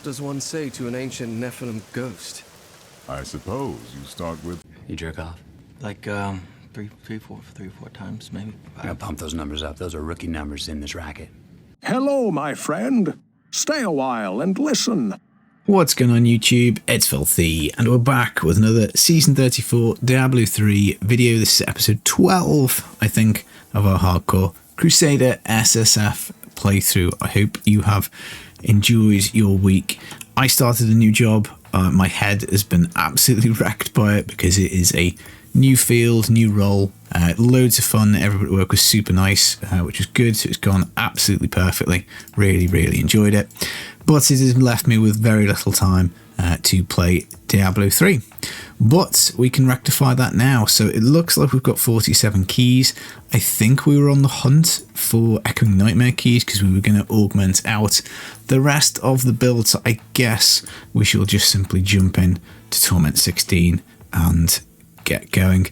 What does one say to an ancient Nephilim ghost? I suppose you start with... You jerk off? Like, three, four times, maybe. I gotta pump those numbers up. Those are rookie numbers in this racket. Hello, my friend. Stay a while and listen. What's going on YouTube? It's Filthy, and we're back with another Season 34 Diablo 3 video. This is episode 12, I think, of our hardcore Crusader SSF playthrough. I hope you have enjoyed your week. I started a new job. My head has been absolutely wrecked by it because it is a new field, new role, loads of fun. Everybody at work was super nice, which was good. So it's gone absolutely perfectly. Really enjoyed it. But it has left me with very little time to play Diablo 3. But we can rectify that now. So it looks like we've got 47 keys. I think we were on the hunt for Echoing Nightmare keys because we were going to augment out the rest of the build. So I guess we shall just simply jump in to Torment 16 and get going.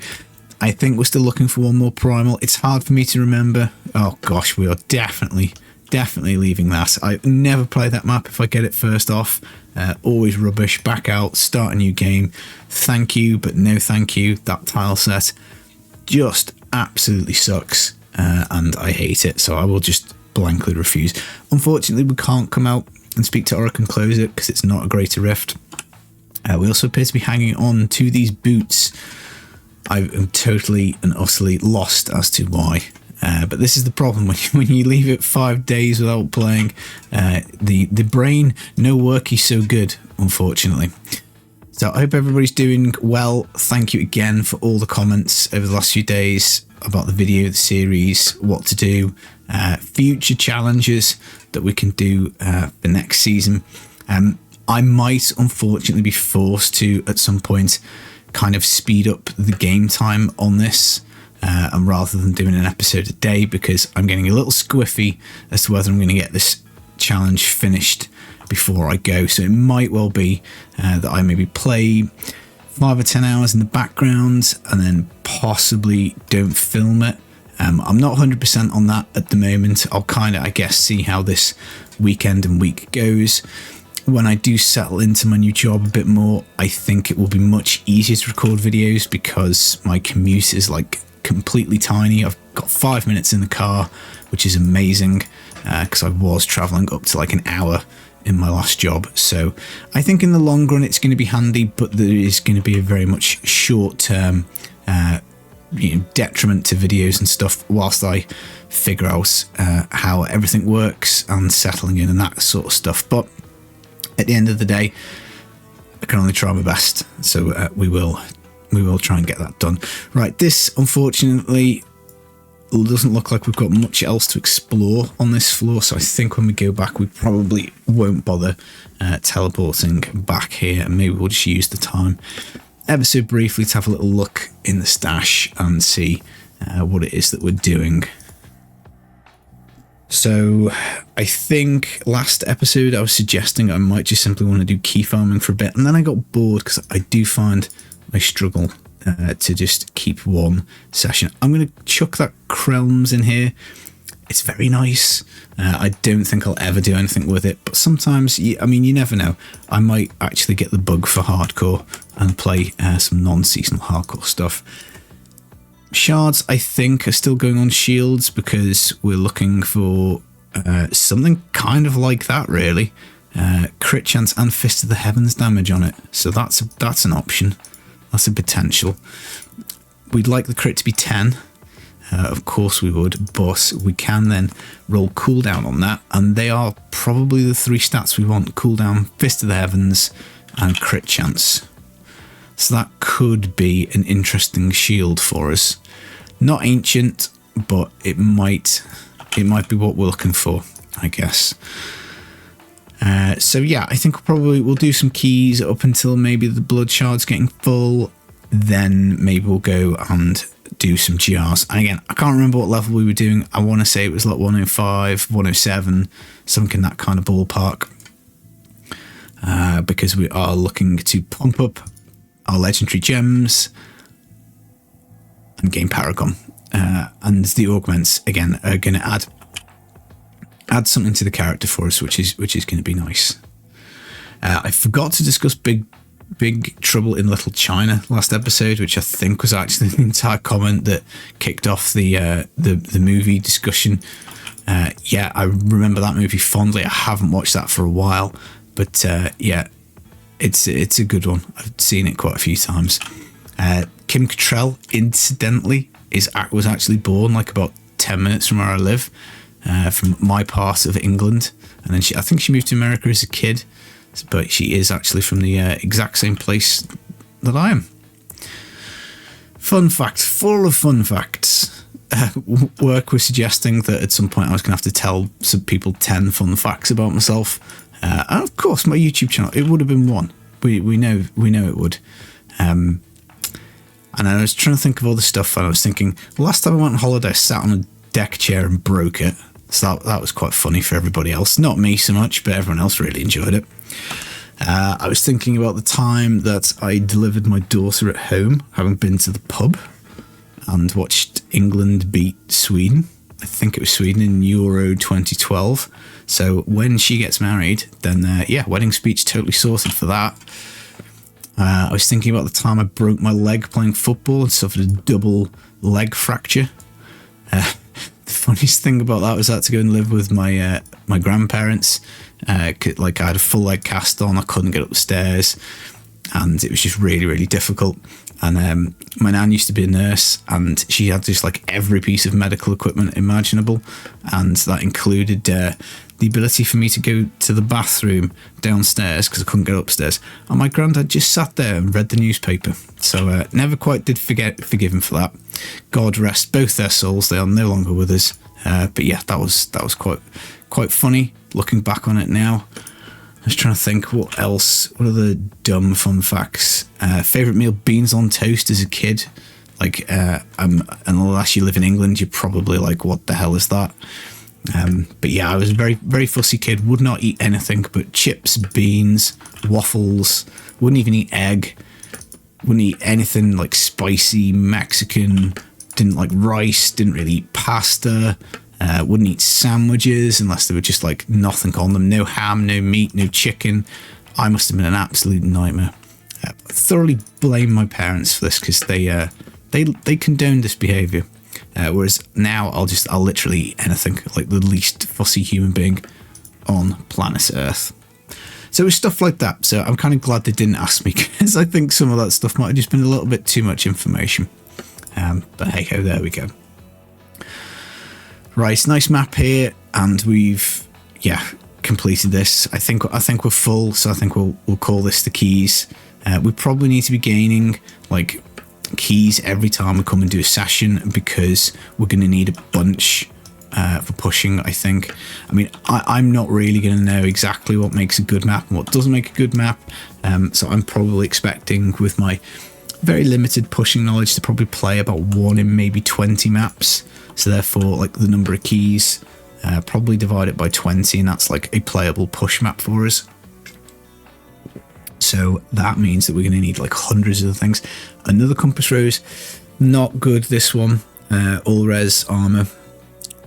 I think we're still looking for one more primal. It's hard for me to remember. Oh gosh, we are definitely leaving that. I never play that map if I get it first off. Always rubbish. Back out, start a new game. Thank you, but no thank you. That tile set just absolutely sucks, and I hate it, so I will just blankly refuse. Unfortunately, we can't come out and speak to Oracle and close it because it's not a greater rift. We also appear to be hanging on to these boots. I am totally and utterly lost as to why. But this is the problem when you leave it 5 days without playing. The brain no worky so good, unfortunately. So I hope everybody's doing well. Thank you again for all the comments over the last few days about the video, the series, what to do, future challenges that we can do for next season. I might unfortunately be forced to at some point kind of speed up the game time on this. And rather than doing an episode a day, because I'm getting a little squiffy as to whether I'm going to get this challenge finished before I go. So it might well be that I maybe play 5 or 10 hours in the background and then possibly don't film it. I'm not 100% on that at the moment. I'll kind of, I guess, see how this weekend and week goes. When I do settle into my new job a bit more, I think it will be much easier to record videos because my commute is like completely tiny. I've got 5 minutes in the car, which is amazing because I was traveling up to like an hour in my last job. So I think in the long run it's going to be handy, but there is going to be a very much short-term detriment to videos and stuff whilst I figure out how everything works and settling in and that sort of stuff. But at the end of the day, I can only try my best. So we will try and get that done. Right, this unfortunately doesn't look like we've got much else to explore on this floor, so I think when we go back we probably won't bother teleporting back here, and maybe we'll just use the time ever so briefly to have a little look in the stash and see what it is that we're doing. So I think last episode I was suggesting I might just simply want to do key farming for a bit, and then I got bored because I do find I struggle to just keep one session. I'm going to chuck that Krelms in here. It's very nice. I don't think I'll ever do anything with it, but sometimes, I mean, you never know. I might actually get the bug for hardcore and play some non-seasonal hardcore stuff. Shards, I think, are still going on shields because we're looking for something kind of like that, really. Crit chance and Fist of the Heavens damage on it. So that's an option. That's a potential. We'd like the crit to be 10. Of course we would, but we can then roll cooldown on that, and they are probably the 3 stats we want: cooldown, Fist of the Heavens, and crit chance. So that could be an interesting shield for us. Not ancient, but it might be what we're looking for, I guess. So yeah, I think we'll do some keys up until maybe the blood shard's getting full. Then maybe we'll go and do some GRs. And again, I can't remember what level we were doing. I want to say it was like 105, 107, something in that kind of ballpark. Because we are looking to pump up our legendary gems and gain Paragon. And the augments, again, are going to add something to the character for us, which is going to be nice. I forgot to discuss Big Trouble in Little China last episode, which I think was actually the entire comment that kicked off the movie discussion. Yeah, I remember that movie fondly. I haven't watched that for a while, but yeah, it's a good one. I've seen it quite a few times. Kim Cattrall, incidentally, was actually born like about 10 minutes from where I live, from my part of England, and then I think she moved to America as a kid, but she is actually from the exact same place that I am. Fun fact, full of fun facts. Work was suggesting that at some point I was going to have to tell some people 10 fun facts about myself. And of course, my YouTube channel, it would have been one. We know it would. And I was trying to think of all the stuff, and I was thinking, last time I went on holiday, I sat on a deck chair and broke it. So that was quite funny for everybody else. Not me so much, but everyone else really enjoyed it. I was thinking about the time that I delivered my daughter at home, having been to the pub and watched England beat Sweden. I think it was Sweden in Euro 2012. So when she gets married, then yeah, wedding speech totally sorted for that. I was thinking about the time I broke my leg playing football and suffered a double leg fracture. The funniest thing about that was I had to go and live with my grandparents. Like I had a full leg cast on, I couldn't get up the stairs, and it was just really, really difficult. And my nan used to be a nurse, and she had just like every piece of medical equipment imaginable, and that included the ability for me to go to the bathroom downstairs because I couldn't get upstairs. And my granddad just sat there and read the newspaper. So never quite did forgive him for that. God rest both their souls. They are no longer with us. But yeah, that was quite funny looking back on it now. I was trying to think what else. What are the dumb fun facts? Favorite meal: beans on toast as a kid. Like, unless you live in England, you're probably like, what the hell is that? But yeah, I was a very, very fussy kid. Would not eat anything but chips, beans, waffles. Wouldn't even eat egg. Wouldn't eat anything like spicy Mexican. Didn't like rice. Didn't really eat pasta. Wouldn't eat sandwiches unless they were just like nothing on them. No ham, no meat, no chicken. I must have been an absolute nightmare. I thoroughly blame my parents for this because they condoned this behaviour. Whereas now I'll literally eat anything, like the least fussy human being on planet Earth. So it was stuff like that. So I'm kind of glad they didn't ask me, because I think some of that stuff might have just been a little bit too much information. But hey ho, there we go. Right, nice map here, and we've completed this. I think we're full, so I think we'll call this the keys. We probably need to be gaining like keys every time we come and do a session, because we're going to need a bunch for pushing, I think. I mean, I'm not really going to know exactly what makes a good map and what doesn't make a good map, so I'm probably expecting, with my very limited pushing knowledge, to probably play about 1 in maybe 20 maps. So therefore, like, the number of keys, probably divide it by 20, and that's like a playable push map for us. So that means that we're going to need like hundreds of the things. Another compass rose, not good, this one. All res armor,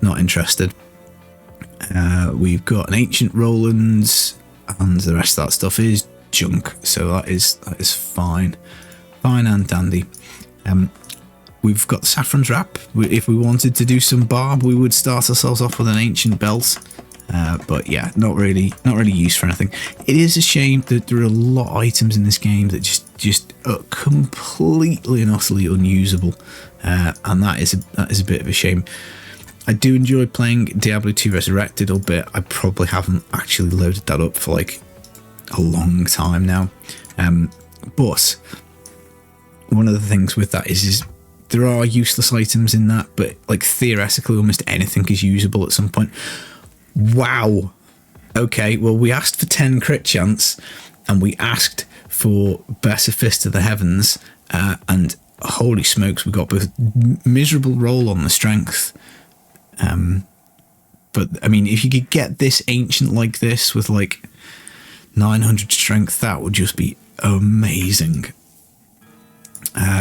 not interested. We've got an ancient Roland's, and the rest of that stuff is junk. So that is fine and dandy. We've got the Saffron's Wrap. If we wanted to do some barb, we would start ourselves off with an ancient belt. But yeah, not really used for anything. It is a shame that there are a lot of items in this game that just are completely and utterly unusable, and that is a bit of a shame. I do enjoy playing Diablo 2 Resurrected, albeit I probably haven't actually loaded that up for like a long time now. But one of the things with that is there are useless items in that, but like theoretically almost anything is usable at some point. Wow. Okay, well, we asked for 10 crit chance, and we asked for Better Fist of the Heavens, and holy smokes, we got both miserable roll on the strength. But I mean, if you could get this ancient like this with like 900 strength, that would just be amazing.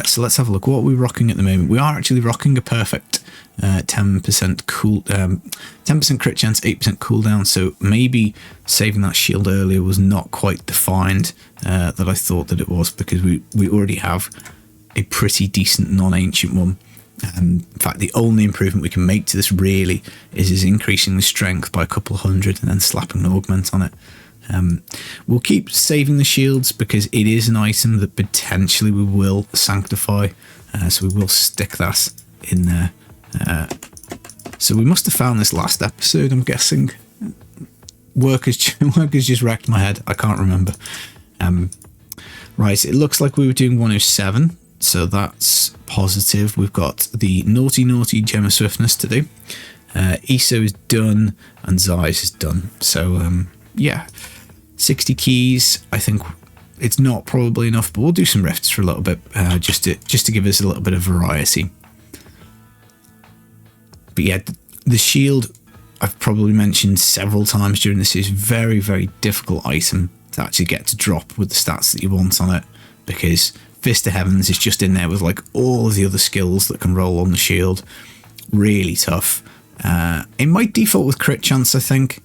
So let's have a look. What are we rocking at the moment? We are actually rocking a perfect 10% crit chance, 8% cooldown. So maybe saving that shield earlier was not quite defined that I thought that it was, because we already have a pretty decent non-ancient one. In fact, the only improvement we can make to this really is increasing the strength by a couple of hundred and then slapping an augment on it. We'll keep saving the shields because it is an item that potentially we will sanctify, so we will stick that in there. So we must have found this last episode, I'm guessing. Workers just wrecked my head. I can't remember. Right, it looks like we were doing 107, so that's positive. We've got the naughty Gem of Swiftness to do. ESO is done and Zeiss is done. So yeah, 60 keys. I think it's not probably enough, but we'll do some rifts for a little bit, just to give us a little bit of variety. But yeah, the shield, I've probably mentioned several times during this, is very, very difficult item to actually get to drop with the stats that you want on it, because Fist of Heavens is just in there with like all of the other skills that can roll on the shield. Really tough. It might default with crit chance, I think,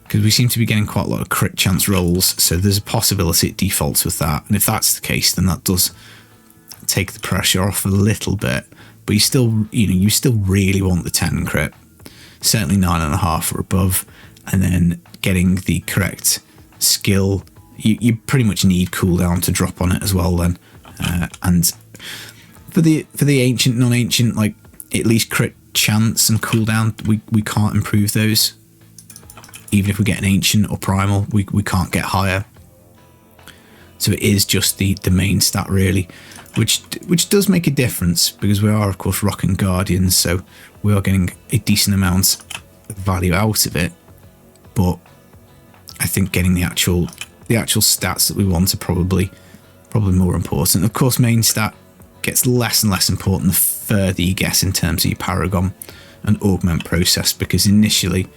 because we seem to be getting quite a lot of crit chance rolls, so there's a possibility it defaults with that. And if that's the case, then that does take the pressure off a little bit. But you still really want the 10 crit, certainly 9.5 or above, and then getting the correct skill. You pretty much need cooldown to drop on it as well then. And for the ancient, non-ancient, like at least crit chance and cooldown, we can't improve those. Even if we get an ancient or primal, we can't get higher. So it is just the main stat really, which does make a difference, because we are of course rocking Guardians, so we are getting a decent amount of value out of it. But I think getting the actual stats that we want are probably more important. Of course, main stat gets less and less important the further you get in terms of your paragon and augment process, because initially,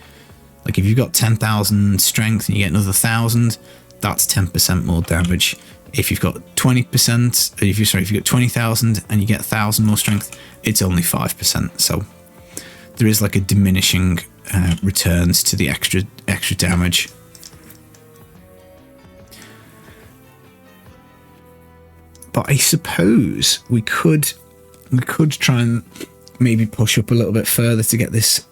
like if you've got 10,000 strength and you get another 1,000, that's 10% more damage. If you've got 20%, if you've got 20,000 and you get 1,000 more strength, it's only 5%. So there is like a diminishing returns to the extra damage. But I suppose we could try and maybe push up a little bit further to get this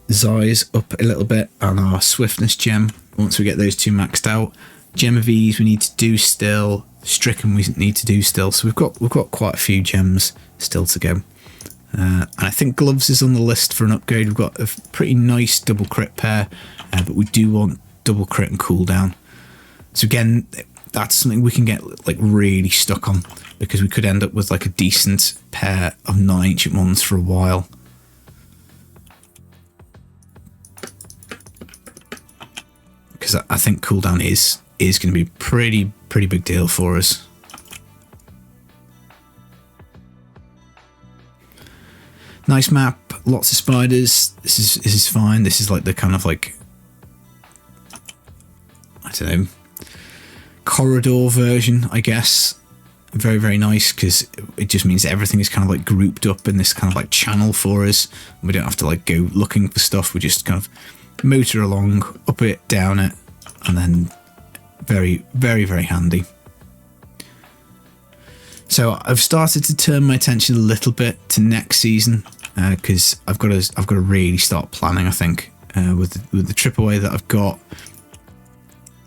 Zeiss up a little bit, and our Swiftness gem once we get those two maxed out. Gem of Ease we need to do still. Stricken we need to do still. So we've got quite a few gems still to go. And I think Gloves is on the list for an upgrade. We've got a pretty nice double crit pair, but we do want double crit and cooldown. So again, that's something we can get like really stuck on, because we could end up with like a decent pair of non-ancient ones for a while. Because I think cooldown is going to be a pretty big deal for us. Nice map, lots of spiders. This is fine. This is like the kind of like, I don't know, corridor version, I guess. Very, very nice, because it just means everything is kind of like grouped up in this kind of like channel for us. We don't have to like go looking for stuff. We just kind of motor along, up it, down it, and then very, very, very handy. So I've started to turn my attention a little bit to next season, because I've got to really start planning. I think with the trip away that I've got,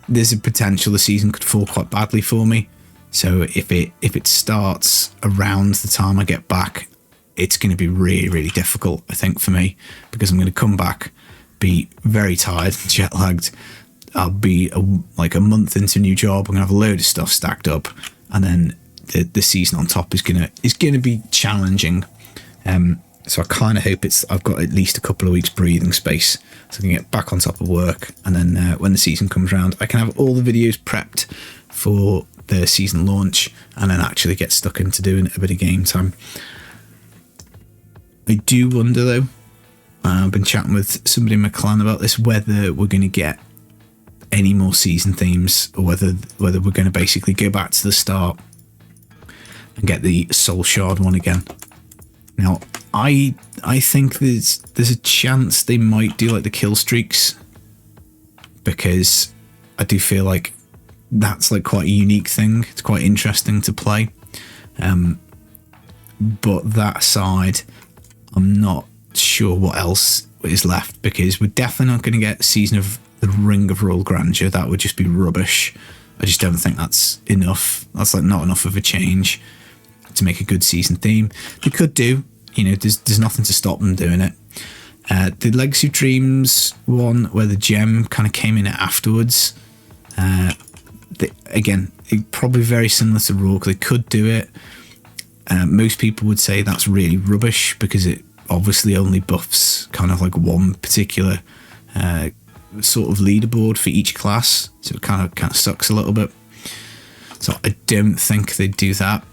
there's a potential the season could fall quite badly for me. So if it starts around the time I get back, it's going to be really, really difficult, I think, for me, because I'm going to come back, be very tired, jet lagged. I'll be like a month into a new job. I'm going to have a load of stuff stacked up, and then the season on top is gonna be challenging. So I kind of hope I've got at least a couple of weeks breathing space, so I can get back on top of work, and then when the season comes around, I can have all the videos prepped for the season launch, and then actually get stuck into doing a bit of game time. I do wonder though, I've been chatting with somebody in my clan about this, whether we're going to get any more season themes, or whether we're going to basically go back to the start. and get the soul shard one again. Now, I think there's a chance they might do like the kill streaks, because I do feel like that's like quite a unique thing. It's quite interesting to play. But that aside, I'm not sure what else is left, because we're definitely not going to get Season of the Ring of Royal Grandeur. That would just be rubbish. I just don't think that's enough. That's like not enough of a change to make a good season theme. They could do, you know, there's nothing to stop them doing it. The Legacy of Dreams one, where the gem kind of came in afterwards, again, probably very similar to Rourke. They could do it. Most people would say that's really rubbish, because it obviously only buffs kind of like one particular sort of leaderboard for each class, so it kind of sucks a little bit. So I don't think they'd do that.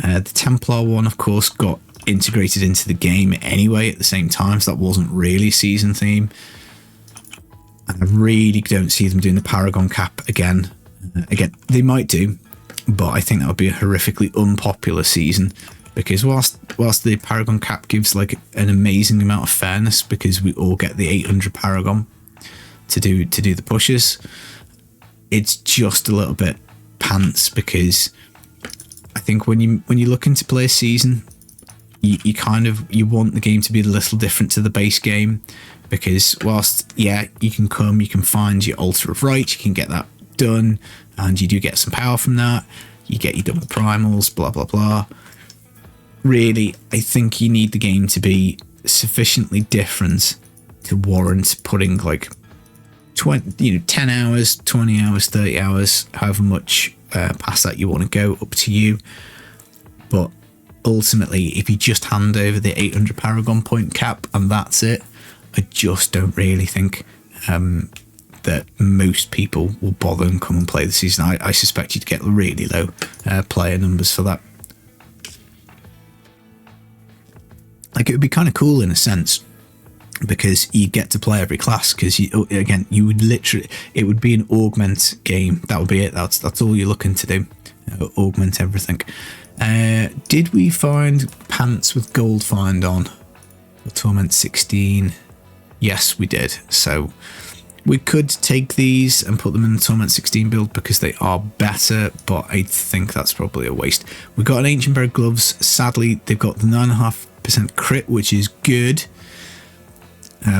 The Templar one, of course, got integrated into the game anyway at the same time, so that wasn't really a season theme. And I really don't see them doing the Paragon cap again. Again, they might do, but I think that would be a horrifically unpopular season, because whilst the Paragon cap gives like an amazing amount of fairness, because we all get the 800 Paragon to do the pushes, it's just a little bit pants, because I think when you're looking to play a season, you want the game to be a little different to the base game, because whilst you can find your Altar of Right, you can get that done, and you do get some power from that, you get your double primals, blah blah blah. Really, I think you need the game to be sufficiently different to warrant putting like 10 hours, 20 hours, 30 hours, however much past that you want to go, up to you. But ultimately, if you just hand over the 800 Paragon point cap and that's it, I just don't really think that most people will bother and come and play the season. I suspect you'd get really low player numbers for that. Like, it would be kind of cool in a sense, because you get to play every class, because you would literally, it would be an augment game. That would be it. That's all you're looking to do, augment everything. Did we find pants with gold find on for Torment 16? Yes, we did. So we could take these and put them in the Torment 16 build, because they are better, but I think that's probably a waste. We got an Ancient Bear gloves. Sadly, they've got the 9.5% crit, which is good. I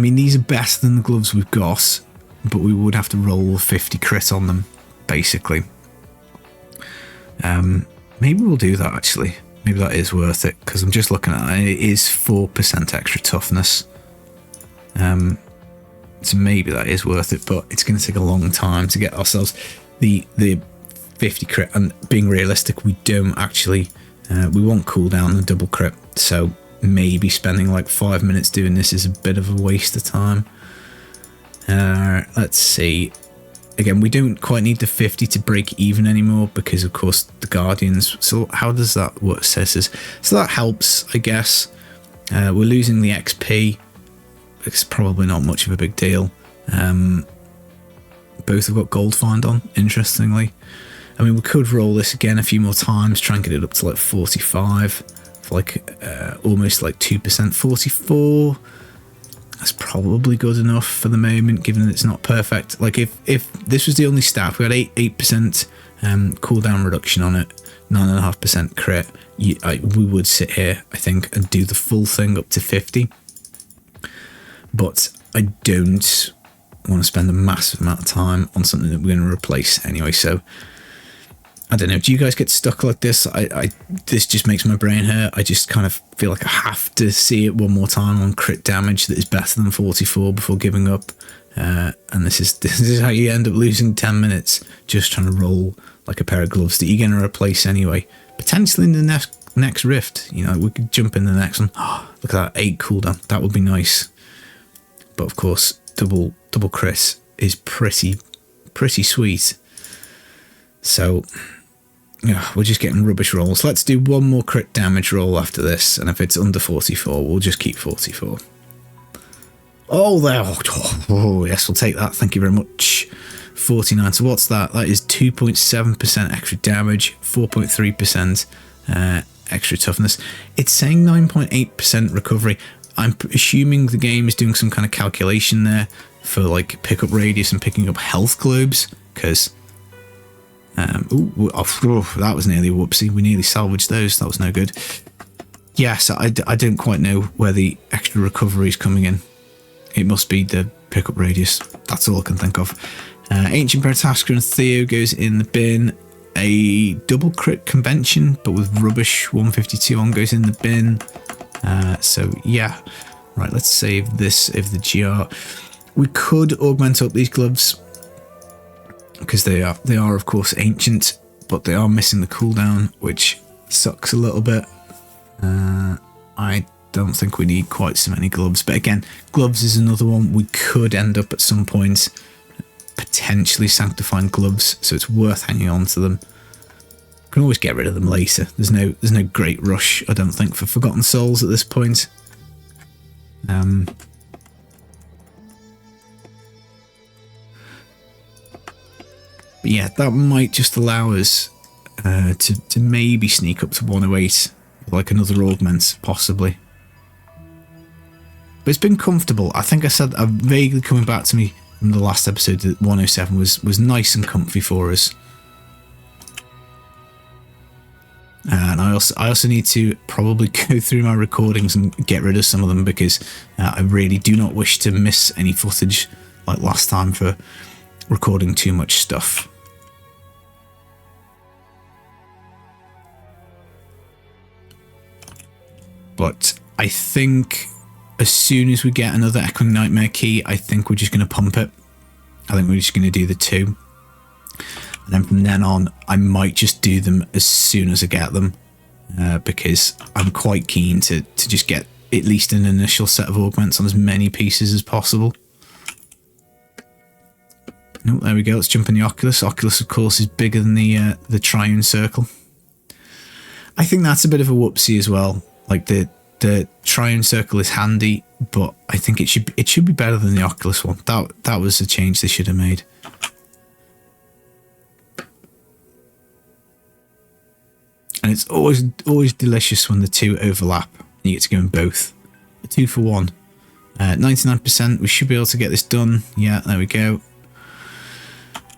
mean, these are better than the gloves we've got, but we would have to roll 50 crit on them, basically. Maybe we'll do that, actually. Maybe that is worth it, because I'm just looking at it. It is 4% extra toughness. So maybe that is worth it, but it's going to take a long time to get ourselves the 50 crit. And being realistic, we don't actually, we won't cool down the double crit. So maybe spending like 5 minutes doing this is a bit of a waste of time. Let's see. Again, we don't quite need the 50 to break even anymore, because of course the Guardians. So how does that work? So that helps, I guess. We're losing the XP. It's probably not much of a big deal. Both have got gold find on, interestingly. I mean, we could roll this again a few more times, try and get it up to like 45, for like almost like 2%. 44. That's probably good enough for the moment, given that it's not perfect. Like if this was the only stat, we had 8% cooldown reduction on it, 9.5% crit, we would sit here, I think, and do the full thing up to 50. But I don't want to spend a massive amount of time on something that we're going to replace anyway. So I don't know. Do you guys get stuck like this? This just makes my brain hurt. I just kind of feel like I have to see it one more time on crit damage that is better than 44 before giving up. And this is how you end up losing 10 minutes just trying to roll like a pair of gloves that you're going to replace anyway. Potentially in the next rift. You know, we could jump in the next one. Oh, look at that 8 cooldown. That would be nice. But of course, double crit is pretty sweet. So yeah, we're just getting rubbish rolls. Let's do one more crit damage roll after this, and if it's under 44, we'll just keep 44. Oh, there. Oh, yes, we'll take that. Thank you very much. 49. So what's that? That is 2.7% extra damage, 4.3% extra toughness. It's saying 9.8% recovery. I'm assuming the game is doing some kind of calculation there for like pickup radius and picking up health globes, because that was nearly a whoopsie. We nearly salvaged those. That was no good. Yes, I don't quite know where the extra recovery is coming in. It must be the pickup radius. That's all I can think of. Ancient Paratasker and Theo goes in the bin. A double crit convention, but with rubbish 152 on, goes in the bin. So yeah, right. Let's save this of the GR. We could augment up these gloves because they are of course ancient, but they are missing the cooldown, which sucks a little bit. I don't think we need quite so many gloves, but again, gloves is another one. We could end up at some point potentially sanctifying gloves, so it's worth hanging on to them. Can always get rid of them later. There's no great rush, I don't think, for Forgotten Souls at this point. But yeah, that might just allow us to maybe sneak up to 108, like another augment, possibly. But it's been comfortable. I think I said, vaguely coming back to me from the last episode, that 107 was nice and comfy for us. And I also need to probably go through my recordings and get rid of some of them, because I really do not wish to miss any footage like last time for recording too much stuff. But I think as soon as we get another Echoing Nightmare key, I think we're just going to pump it. I think we're just going to do the 2. And then from then on, I might just do them as soon as I get them, because I'm quite keen to just get at least an initial set of augments on as many pieces as possible. Oh, there we go. Let's jump in the Oculus. Oculus, of course, is bigger than the Triune Circle. I think that's a bit of a whoopsie as well. Like the Triune Circle is handy, but I think it should be better than the Oculus one. That was a change they should have made. And it's always delicious when the two overlap and you get to go in both. A 2 for 1. 99%. We should be able to get this done. Yeah, there we go.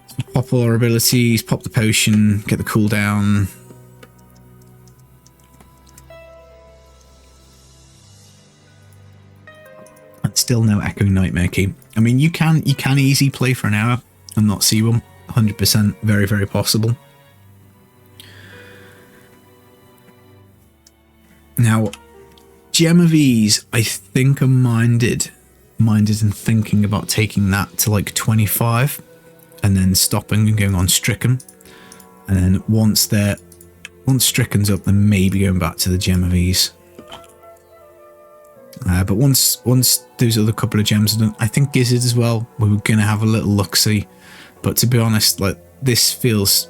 So pop all our abilities, pop the potion, get the cooldown. And still no Echoing Nightmare key. I mean, you can easily play for an hour and not see one. 100%, very, very possible. Now, Gem of Ease, I think I'm minded in thinking about taking that to like 25 and then stopping and going on Stricken. And then once Stricken's up, then maybe going back to the Gem of Ease. But once those other couple of gems are done, I think Gizzard as well, we were going to have a little look-see. But to be honest, like this feels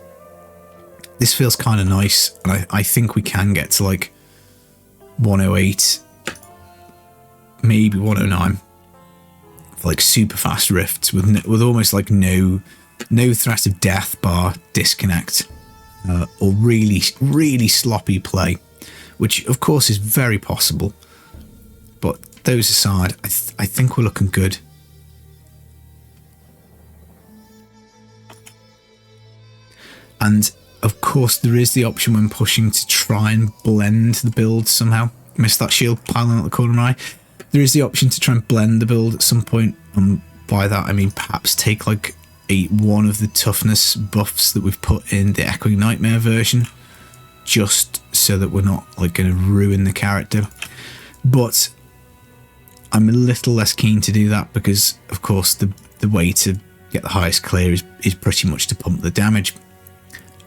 kind of nice. And I think we can get to like 108, maybe 109, like super fast rifts with almost like no threat of death bar disconnect, or really sloppy play, which of course is very possible. But those aside, I think we're looking good. And of course, there is the option when pushing to try and blend the build somehow. Missed that shield piling out the corner of my eye. There is the option to try and blend the build at some point. And by that, I mean perhaps take like one of the toughness buffs that we've put in the Echoing Nightmare version, just so that we're not like going to ruin the character. But I'm a little less keen to do that because, of course, the way to get the highest clear is pretty much to pump the damage.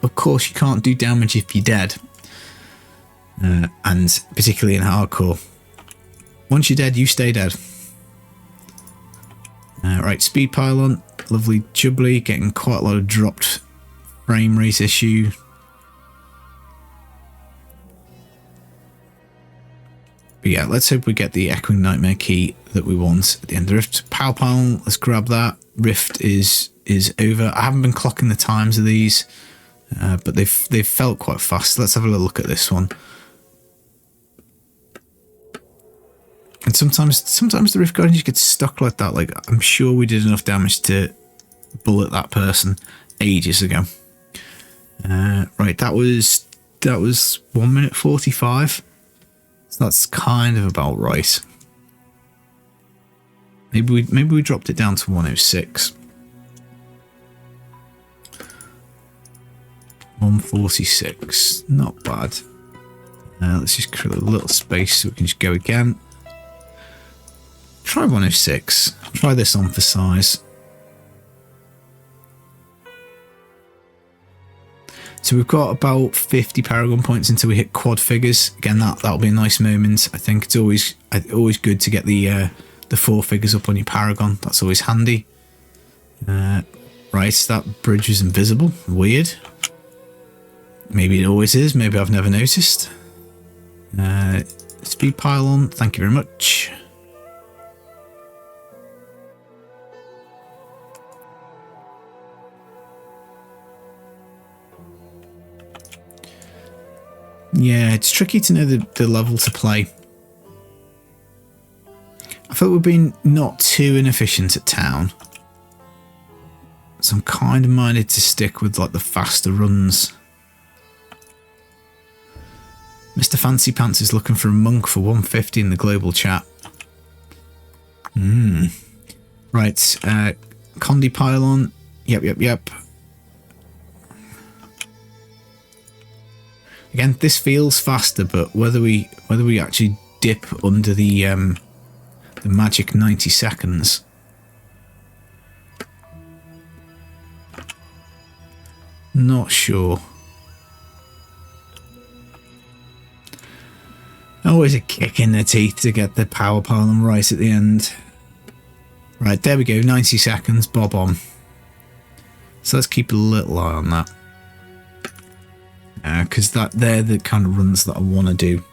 Of course, you can't do damage if you're dead. And particularly in hardcore. Once you're dead, you stay dead. Right, speed pylon. Lovely jubbly. Getting quite a lot of dropped frame rate issue. But yeah, let's hope we get the Echoing Nightmare key that we want at the end of the Rift. Power pylon, let's grab that. Rift is is over. I haven't been clocking the times of these, but they've felt quite fast. Let's have a little look at this one. And sometimes the Rift Guardian just gets stuck like that. Like, I'm sure we did enough damage to bullet that person ages ago. Right, that was 1 minute 45. So that's kind of about right. Maybe we dropped it down to 106. 146, not bad. Let's just create a little space so we can just go again. Try 106. Try this on for size. So we've got about 50 Paragon points until we hit quad figures. Again, that'll be a nice moment. I think it's always good to get the 4 figures up on your Paragon. That's always handy. Right, that bridge was invisible. Weird. Maybe it always is. Maybe I've never noticed. Speed pylon. Thank you very much. Yeah, it's tricky to know the level to play. I thought we've been not too inefficient at town. So I'm kind of minded to stick with like the faster runs. Mr. Fancy Pants is looking for a monk for 150 in the global chat. Right, Condi Pylon. Yep. Again, this feels faster, but whether we actually dip under the magic 90 seconds. Not sure. Always a kick in the teeth to get the power pylon right at the end. Right, there we go, 90 seconds, bob on. So let's keep a little eye on that. Because they're the kind of runs that I want to do.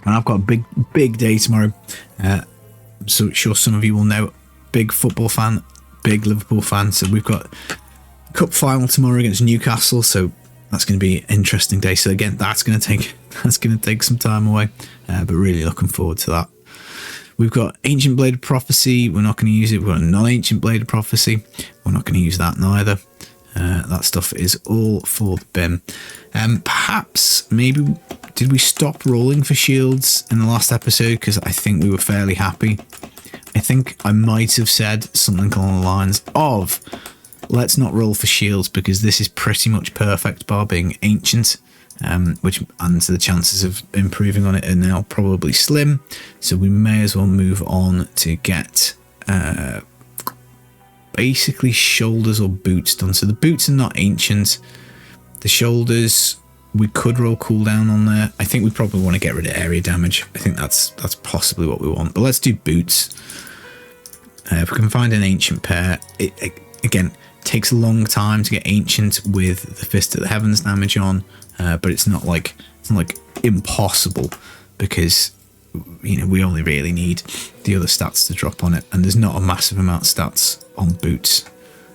And I've got a big day tomorrow. So sure some of you will know. Big football fan, big Liverpool fan. So we've got a cup final tomorrow against Newcastle. So that's going to be an interesting day. So again, that's going to take some time away. But really looking forward to that. We've got Ancient Blade of Prophecy. We're not going to use it. We've got a non-Ancient Blade of Prophecy. We're not going to use that neither. That stuff is all for the bin. Perhaps, maybe, did we stop rolling for shields in the last episode? Because I think we were fairly happy. I think I might have said something along the lines of, let's not roll for shields because this is pretty much perfect bar being ancient. Which adds the chances of improving on it are now probably slim, so we may as well move on to get basically shoulders or boots done. So the boots are not ancient. The shoulders, we could roll cooldown on there. I think we probably want to get rid of area damage. I think that's possibly what we want, but let's do boots. If we can find an ancient pair, it again takes a long time to get ancient with the Fist of the Heavens damage on. But it's not like impossible, because we only really need the other stats to drop on it, and there's not a massive amount of stats on boots.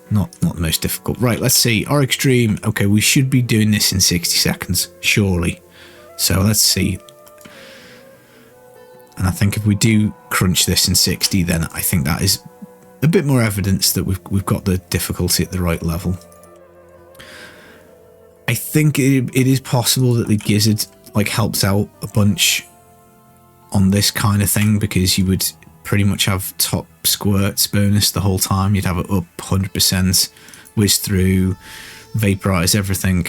Not the most difficult. Right, let's see. Our extreme. Okay, we should be doing this in 60 seconds, surely. So let's see. And I think if we do crunch this in 60, then I think that is a bit more evidence that we've got the difficulty at the right level. I think it is possible that the Gizzard helps out a bunch on this kind of thing, because you would pretty much have top squirts bonus the whole time. You'd have it up 100%, whiz through, vaporize everything.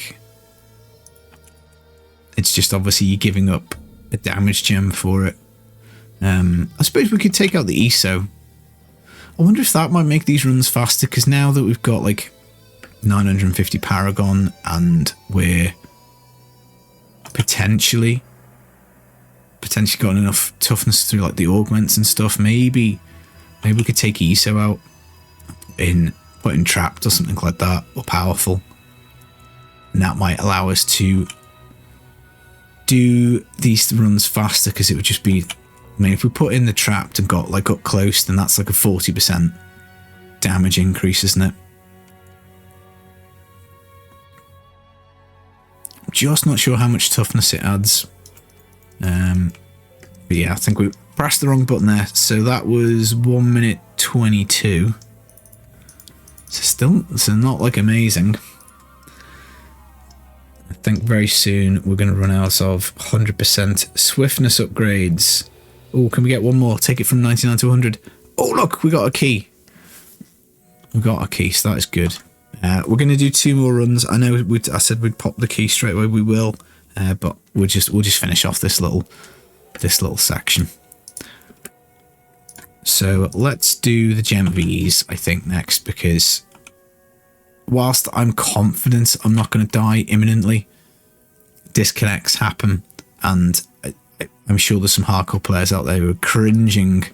It's just obviously you're giving up a damage gem for it. I suppose we could take out the ESO. I wonder if that might make these runs faster, because now that we've got 950 Paragon and we're potentially got enough toughness through the augments and stuff, maybe we could take ESO out, put in trapped or something like that, or powerful, and that might allow us to do these runs faster because it would just be, I mean, if we put in the trapped and got like up close, then that's like a 40% damage increase, isn't it? I'm just not sure how much toughness it adds. But yeah, I think we pressed the wrong button there. So that was 1 minute 22. So not like amazing. I think very soon we're going to run out of 100% swiftness upgrades. Oh, can we get one more? Take it from 99 to 100. Oh, look, we got a key. We got a key, so that is good. We're going to do 2 more runs. I know I said we'd pop the key straight away. We will, but we'll just finish off this little section. So let's do the gem of ease, I think, next, because whilst I'm confident I'm not going to die imminently, disconnects happen, and I'm sure there's some hardcore players out there who are cringing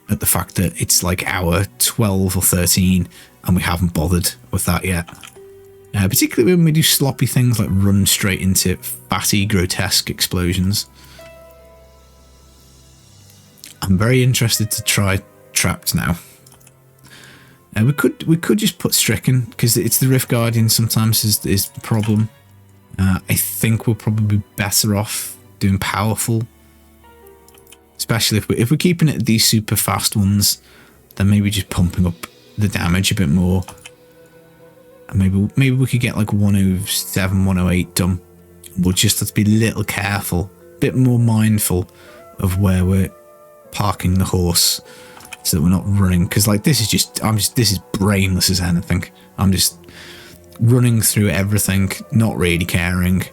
at the fact that it's like hour 12 or 13 and we haven't bothered with that yet. Particularly when we do sloppy things like run straight into fatty, grotesque explosions. I'm very interested to try trapped now. We could just put stricken because it's the Rift Guardian sometimes is the problem. I think we'll probably be better off doing powerful, especially if we're keeping it these super fast ones. Then maybe just pumping up the damage a bit more, and maybe we could get like 107, 108 done. We'll just have to be a little careful, a bit more mindful of where we're parking the horse, so that we're not running. Because like this is brainless as anything. I'm just running through everything, not really caring.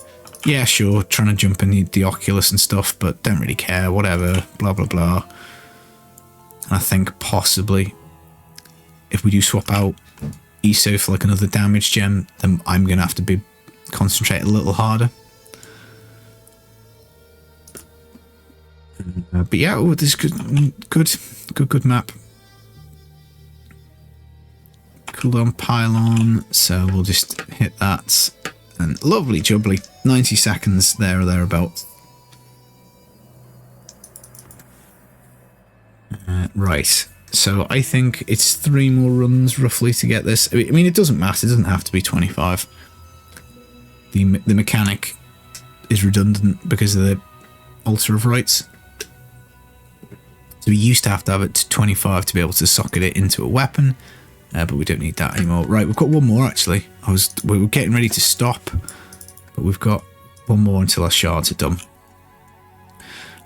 Yeah, sure, trying to jump in the Oculus and stuff, but don't really care, whatever, blah, blah, blah. And I think possibly if we do swap out ESO for like another damage gem, then I'm going to have to concentrate a little harder. But yeah, this is good map. Cooldown pylon, so we'll just hit that. And lovely jubbly, 90 seconds there or thereabouts. Right, so I think it's 3 more runs roughly to get this. I mean, it doesn't matter, it doesn't have to be 25. The mechanic is redundant because of the altar of rights. So we used to have it to 25 to be able to socket it into a weapon. But we don't need that anymore. Right, we've got one more actually. We were getting ready to stop, but we've got one more until our shards are done.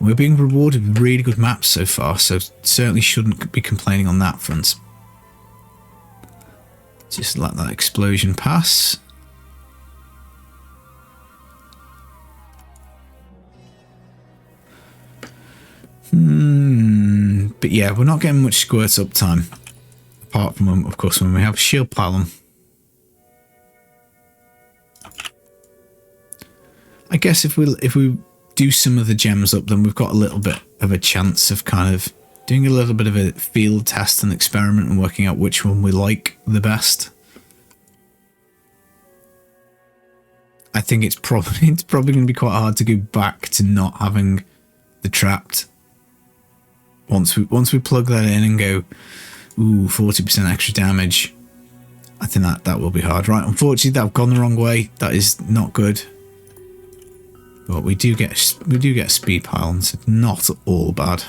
We're being rewarded with really good maps so far, so certainly shouldn't be complaining on that front. Just let that explosion pass. But yeah, we're not getting much squirts uptime. Apart from, of course, when we have shield pylon. I guess if we do some of the gems up, then we've got a little bit of a chance of kind of doing a little bit of a field test and experiment and working out which one we like the best. I think it's probably going to be quite hard to go back to not having the trapped. Once we plug that in and go, ooh, 40% extra damage, I think that will be hard. Right, unfortunately, I've gone the wrong way. That is not good. But we do get speed pylons. It's not all bad.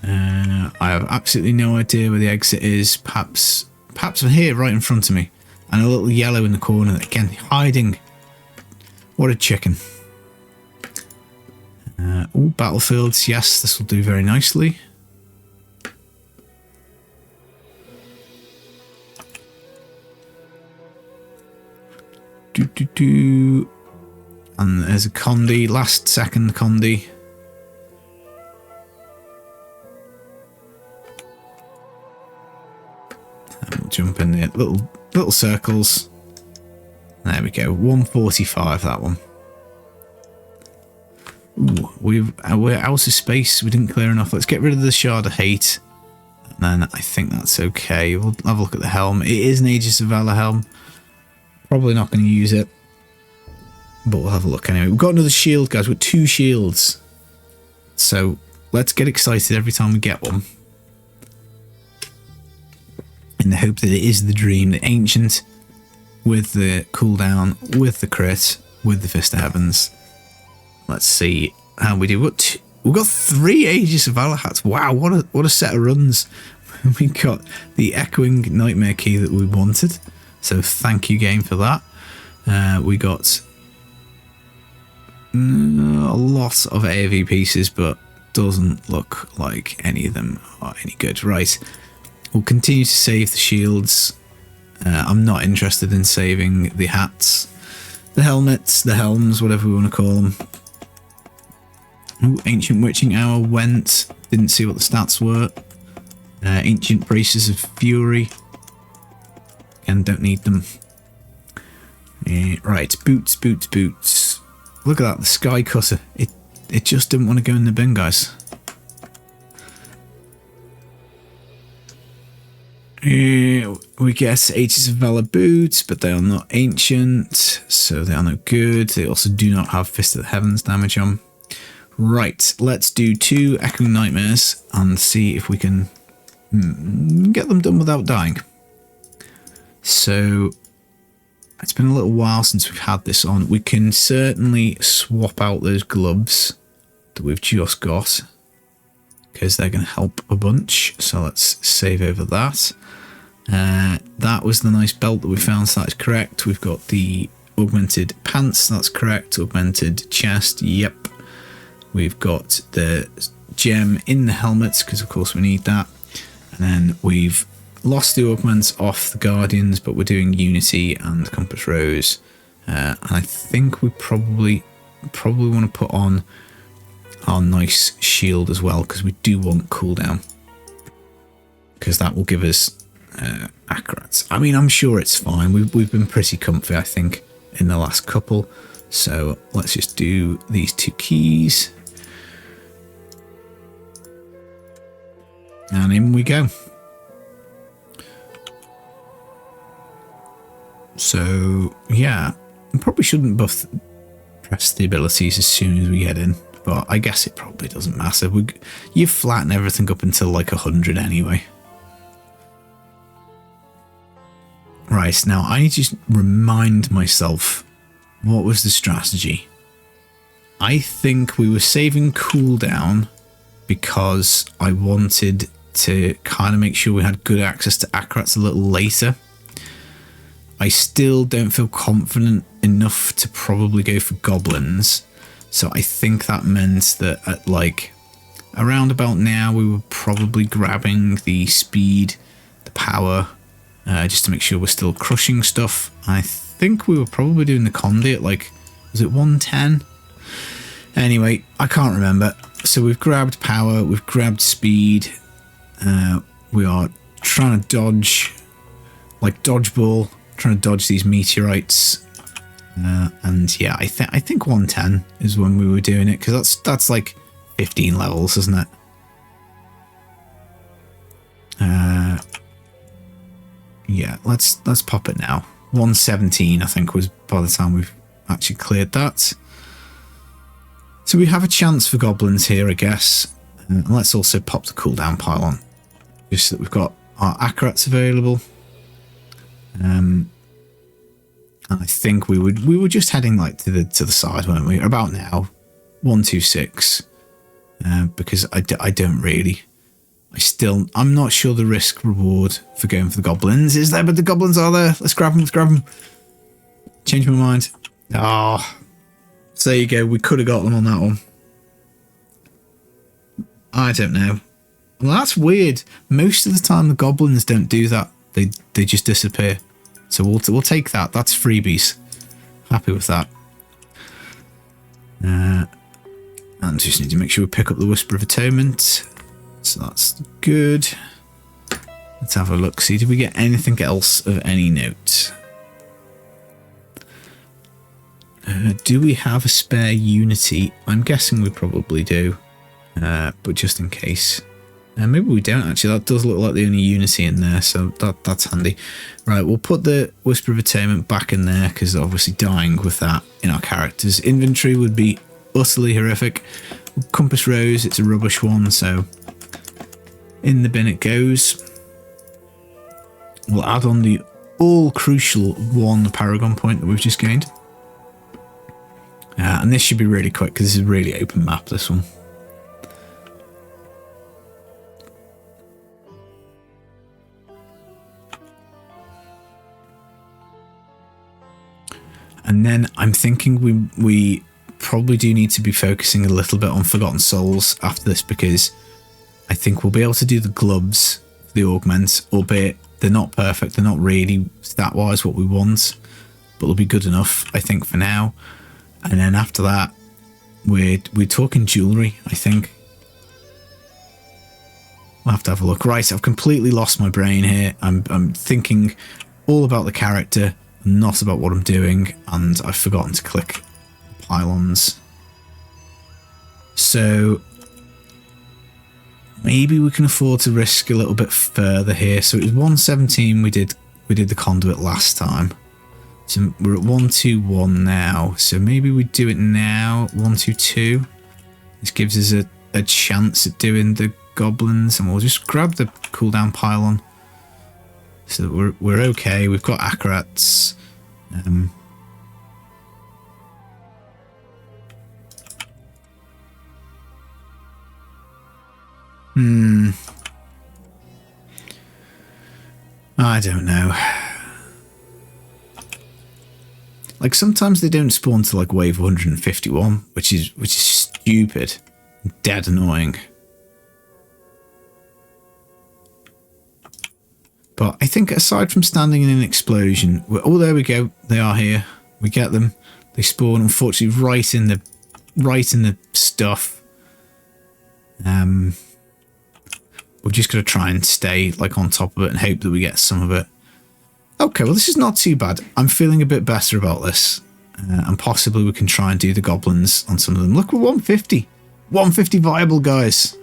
I have absolutely no idea where the exit is. Perhaps from here, right in front of me, and a little yellow in the corner again, hiding. What a chicken! Oh, battlefields. Yes, this will do very nicely. And there's a Condi, last second Condi. And we'll jump in there, little circles. There we go, 145 that one. Ooh, we're out of space, we didn't clear enough. Let's get rid of the Shard of Hate. And then I think that's okay. We'll have a look at the helm. It is an Aegis of Valor helm. Probably not going to use it. but we'll have a look anyway. We've got another shield, guys. We've got 2 shields. So let's get excited every time we get one. In the hope that it is the dream, the ancient with the cooldown, with the crit, with the Fist of Heavens. Let's see how we do. We've got 3 Aegis of Valor hats. Wow, what a set of runs. We got the Echoing Nightmare Key that we wanted. So thank you, game, for that. We got a lot of AoV pieces, but doesn't look like any of them are any good. Right. We'll continue to save the shields. I'm not interested in saving the hats, the helmets, the helms, whatever we want to call them. Ooh, Ancient Witching Hour went. Didn't see what the stats were. Ancient Braces of Fury. Again, don't need them. Right, boots. Look at that, the Sky Cutter. It just didn't want to go in the bin, guys. We get Aegis of Valor boots, but they are not ancient, so they are no good. They also do not have Fist of the Heavens damage on. Right, let's do 2 Echoing Nightmares and see if we can get them done without dying. So it's been a little while since we've had this on. We can certainly swap out those gloves that we've just got, because they're going to help a bunch. So let's save over that. That was the nice belt that we found, so that's correct. We've got the augmented pants, that's correct. Augmented chest, yep. We've got the gem in the helmets, because of course we need that. And then we've lost the augments off the Guardians, but we're doing Unity and Compass Rose. And I think we probably want to put on our nice shield as well, because we do want cooldown, because that will give us accurates. I mean, I'm sure it's fine. We've been pretty comfy, I think, in the last couple. So let's just do these 2 keys. And in we go. So yeah, we probably shouldn't press the abilities as soon as we get in, but I guess it probably doesn't matter. You flatten everything up until like 100 anyway. Right, now I need to just remind myself, what was the strategy? I think we were saving cooldown because I wanted to kind of make sure we had good access to accurates a little later. I still don't feel confident enough to probably go for goblins, so I think that meant that at like around about now we were probably grabbing the speed, the power, just to make sure we're still crushing stuff. I think we were probably doing the conduit, like, was it 110? Anyway, I can't remember. So we've grabbed power, we've grabbed speed, we are trying to dodge, like dodgeball, trying to dodge these meteorites, and yeah, I think 110 is when we were doing it, because that's like 15 levels, isn't it? Yeah, let's pop it now. 117, I think, was by the time we've actually cleared that. So we have a chance for goblins here, I guess. And let's also pop the cooldown pile on, just so that we've got our accurates available. And I think we were just heading like to the side, weren't we? About now, 126. Because I don't really. I'm not sure the risk reward for going for the goblins is there, but the goblins are there. Let's grab them. Change my mind. Oh, so there you go. We could have got them on that one. I don't know. Well, that's weird. Most of the time the goblins don't do that. They just disappear. So we'll take that. That's freebies. Happy with that. And just need to make sure we pick up the Whisper of Atonement. So that's good. Let's have a look. See, did we get anything else of any note? Do we have a spare Unity? I'm guessing we probably do. But just in case. Maybe we don't actually. That does look like the only unity in there, so that's handy. Right, we'll put the Whisper of Attainment back in there because obviously dying with that in our characters' inventory would be utterly horrific. Compass Rose, it's a rubbish one, so in the bin it goes. We'll add on the all crucial 1 Paragon point that we've just gained. And this should be really quick because this is a really open map, this one. And then I'm thinking we probably do need to be focusing a little bit on Forgotten Souls after this, because I think we'll be able to do the gloves, the augments, albeit they're not perfect, they're not really stat-wise what we want, but they'll be good enough, I think, for now. And then after that, we're talking jewellery, I think. We'll have to have a look. Right, I've completely lost my brain here. I'm thinking all about the character, not about what I'm doing, and I've forgotten to click pylons. So maybe we can afford to risk a little bit further here. So it was 117 we did the conduit last time. So we're at 121 now. So maybe we do it now, 122. This gives us a chance at doing the goblins, and we'll just grab the cooldown pylon so that we're okay. We've got Akrats. I don't know. Like, sometimes they don't spawn to like wave 151, which is stupid, dead annoying. But I think aside from standing in an explosion, oh, there we go. They are here. We get them. They spawn, unfortunately, right in the stuff. We're just going to try and stay like on top of it and hope that we get some of it. Okay, well, this is not too bad. I'm feeling a bit better about this. And possibly we can try and do the goblins on some of them. Look, we're 150. 150 viable, guys.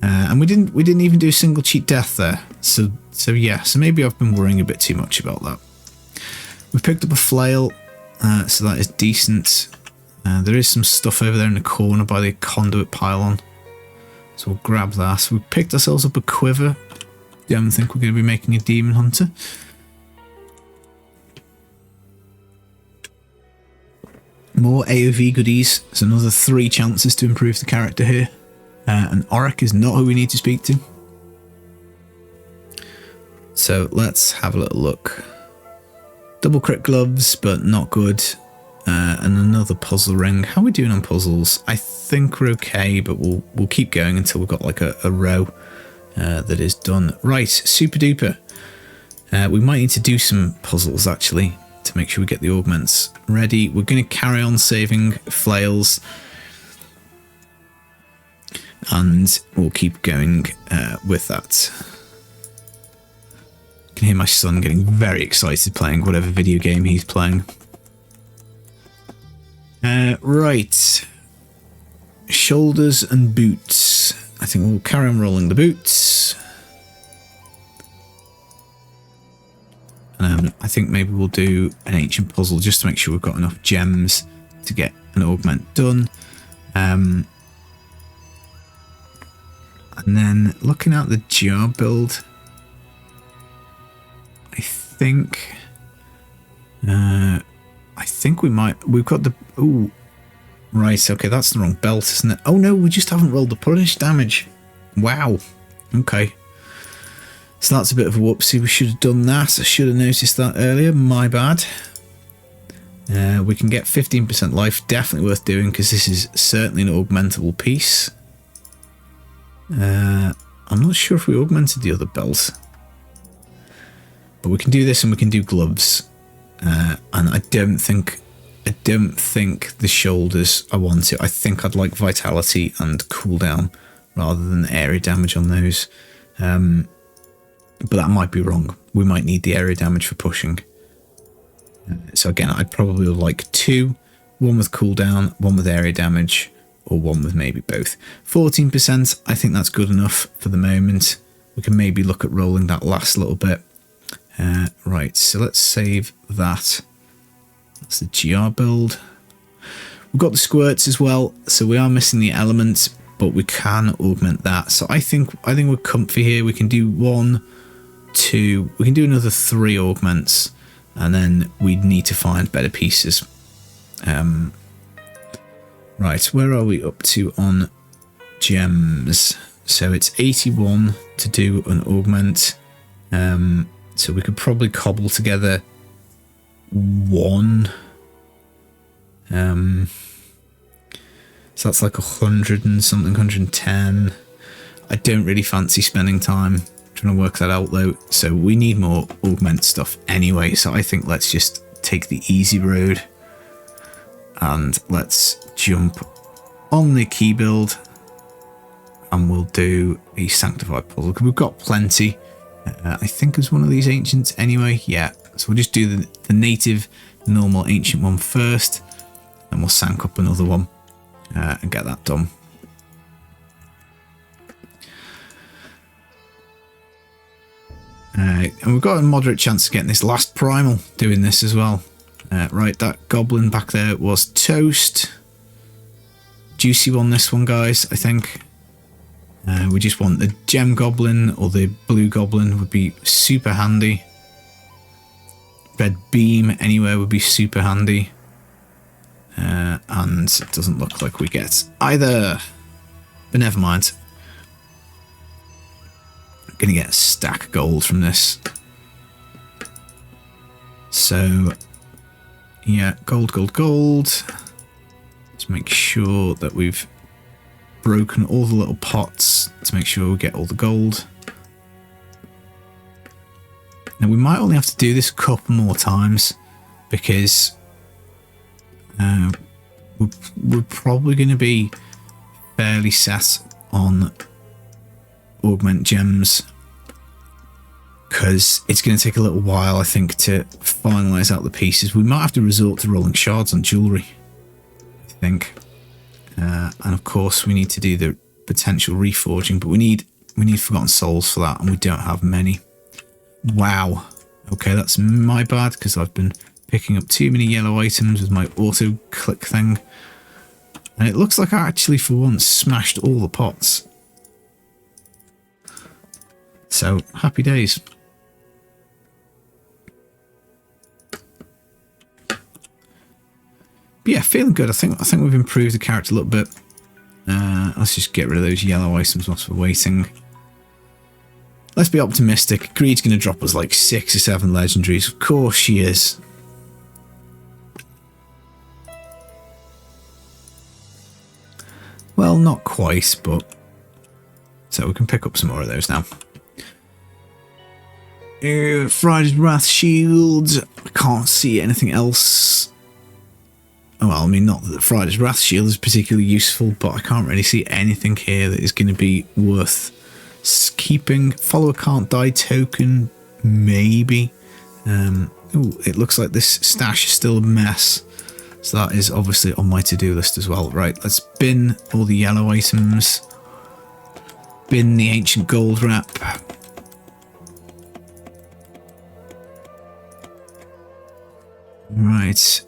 And we didn't even do a single cheat death there. So yeah, so maybe I've been worrying a bit too much about that. We've picked up a flail, so that is decent. There is some stuff over there in the corner by the conduit pylon. So we'll grab that. So we've picked ourselves up a quiver. Don't think we're going to be making a demon hunter. More AoV goodies. So another 3 chances to improve the character here. And Auric is not who we need to speak to. So let's have a little look. Double crit gloves, but not good. And another puzzle ring. How are we doing on puzzles? I think we're okay, but we'll keep going until we've got like a row that is done. Right, super duper. We might need to do some puzzles actually to make sure we get the augments ready. We're going to carry on saving flails. And we'll keep going with that. I can hear my son getting very excited playing whatever video game he's playing. Right. Shoulders and boots. I think we'll carry on rolling the boots. I think maybe we'll do an ancient puzzle just to make sure we've got enough gems to get an augment done. And then looking at the job build, I think we've got the, ooh, right, okay, that's the wrong belt, isn't it? Oh no, we just haven't rolled the punish damage. Wow, okay. So that's a bit of a whoopsie, we should have done that. I should have noticed that earlier, my bad. We can get 15% life, definitely worth doing because this is certainly an augmentable piece. I'm not sure if we augmented the other belt, but we can do this and we can do gloves. And I don't think the shoulders I want to. I think I'd like vitality and cooldown rather than area damage on those. But that might be wrong. We might need the area damage for pushing. So again, I'd probably like 2, one with cooldown, one with area damage, or one with maybe both. 14%, I think that's good enough for the moment. We can maybe look at rolling that last little bit. Right, so let's save that. That's the GR build. We've got the squirts as well, so we are missing the element, but we can augment that. So I think we're comfy here. We can do 1, 2, we can do another 3 augments, and then we need to find better pieces. Right, where are we up to on gems? So it's 81 to do an augment. So we could probably cobble together 1. So that's like 100 and something, 110. I don't really fancy spending time trying to work that out though. So we need more augment stuff anyway. So I think let's just take the easy road and let's jump on the key build and we'll do a sanctified puzzle. We've got plenty. I think it's one of these ancients anyway. Yeah. So we'll just do the native normal ancient one first, and we'll sank up another one and get that done. And we've got a moderate chance of getting this last primal doing this as well. Right, that goblin back there was toast. Juicy one, this one, guys, I think. We just want the gem goblin or the blue goblin would be super handy. Red beam anywhere would be super handy. And it doesn't look like we get either. But never mind. I'm going to get a stack of gold from this. So, yeah, gold, gold, gold. Let's make sure that we've broken all the little pots to make sure we get all the gold. Now we might only have to do this a couple more times because we're probably going to be fairly set on augment gems because it's going to take a little while, I think, to finalize out the pieces. We might have to resort to rolling shards on jewelry, I think. And of course we need to do the potential reforging, but we need forgotten souls for that, and we don't have many. Wow. Okay, that's my bad because I've been picking up too many yellow items with my auto click thing, and it looks like I actually for once smashed all the pots. So happy days. But yeah, feeling good. I think we've improved the character a little bit. Let's just get rid of those yellow items whilst we're waiting. Let's be optimistic. Greed's going to drop us like 6 or 7 legendaries. Of course she is. Well, not quite, but... So we can pick up some more of those now. Friday's Wrath Shields. I can't see anything else. Oh, well, I mean, not that the Friday's Wrath Shield is particularly useful, but I can't really see anything here that is going to be worth keeping. Follower can't die token, maybe. Ooh, it looks like this stash is still a mess. So that is obviously on my to-do list as well. Right, let's bin all the yellow items. Bin the ancient gold wrap. Right,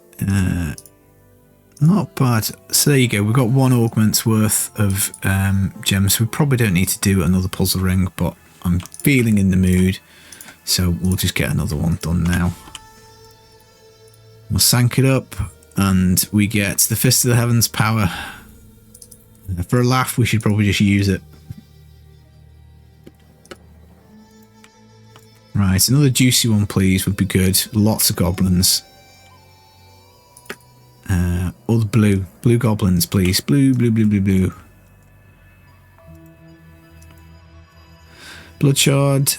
not bad. So there you go. We've got 1 augment's worth of gems. We probably don't need to do another puzzle ring, but I'm feeling in the mood, so we'll just get another one done now. We'll sank it up, and we get the Fist of the Heavens power. For a laugh, we should probably just use it. Right, another juicy one, please, would be good. Lots of goblins. All the blue goblins, please. Blue, blue, blue, blue, blue. Blood shard.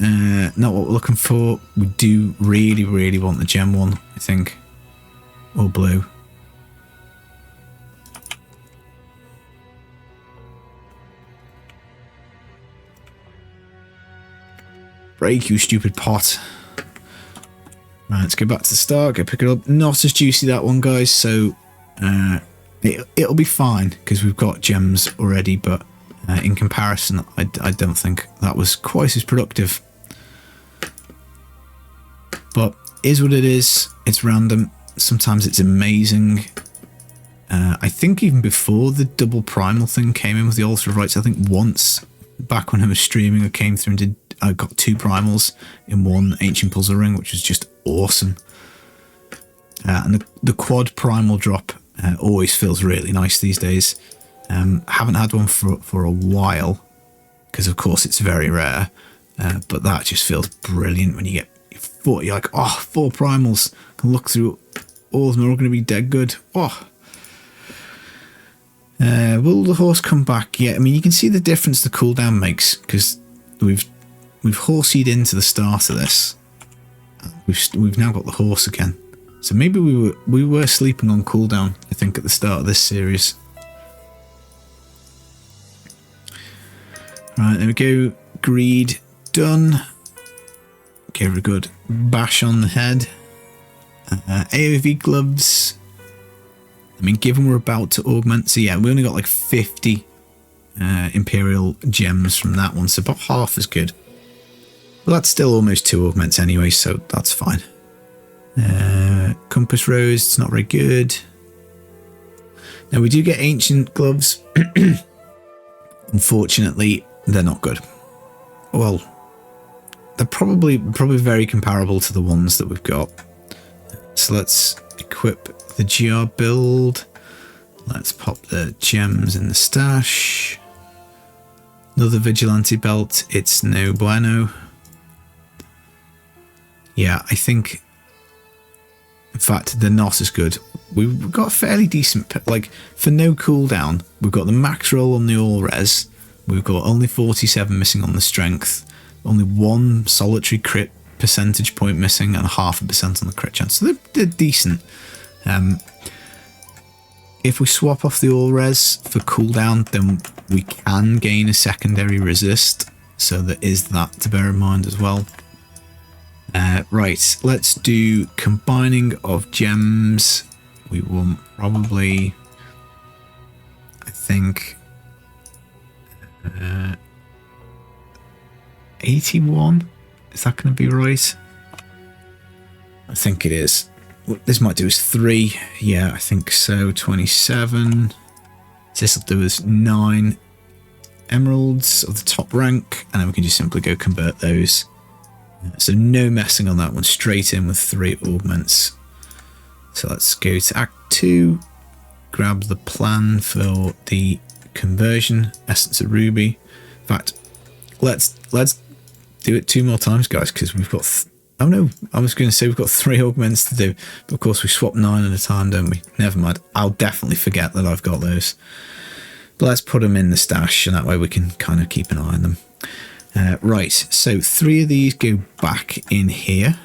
Not what we're looking for. We do really, really want the gem one, I think. Or blue. Break, you stupid pot. Right, let's go back to the start, go pick it up. Not as juicy, that one, guys, so It'll be fine because we've got gems already, but in comparison, I don't think that was quite as productive. But is what it is. It's random. Sometimes it's amazing. I think even before the double primal thing came in with the altar of rights, I think once back when I was streaming, I came through and I got 2 primals in one ancient puzzle ring, which was just awesome. And the quad primal drop always feels really nice these days. Haven't had one for a while because of course it's very rare, but that just feels brilliant when you get 4. You're like, oh, 4 primals. I can look through all of them. They're all going to be dead good. Oh. Will the horse come back? Yeah, I mean, you can see the difference the cooldown makes because we've horseyed into the start of this. We've now got the horse again. So maybe we were sleeping on cooldown, I think, at the start of this series. Right, there we go. Greed done. Give her a good bash on the head. AOV gloves. I mean, given we're about to augment, so yeah, we only got like 50 Imperial gems from that one, so about half as good. But that's still almost 2 augments anyway, so that's fine. Compass rose, it's not very good. Now we do get ancient gloves. Unfortunately, they're not good. Well, they're probably very comparable to the ones that we've got. So let's equip the GR build. Let's pop the gems in the stash. Another vigilante belt. It's no bueno. Yeah, I think, in fact, they're not as good. We've got a fairly decent, like, for no cooldown, we've got the max roll on the all res. We've got only 47 missing on the strength. Only 1 solitary crit percentage point missing and 0.5% on the crit chance. So they're decent. If we swap off the all res for cooldown, then we can gain a secondary resist. So there is that to bear in mind as well. Right, let's do combining of gems. We want probably, I think, 81. Is that going to be right? I think it is. What this might do is 3. Yeah, I think so. 27. This will do us 9 emeralds of the top rank, and then we can just simply go convert those. So no messing on that one, straight in with 3 augments. So let's go to Act 2, grab the plan for the conversion, Essence of Ruby. In fact, let's do it 2 more times, guys, because we've got... oh no, I was going to say we've got 3 augments to do, but of course we swap 9 at a time, don't we? Never mind, I'll definitely forget that I've got those. But let's put them in the stash, and that way we can kind of keep an eye on them. Right, so 3 of these go back in here.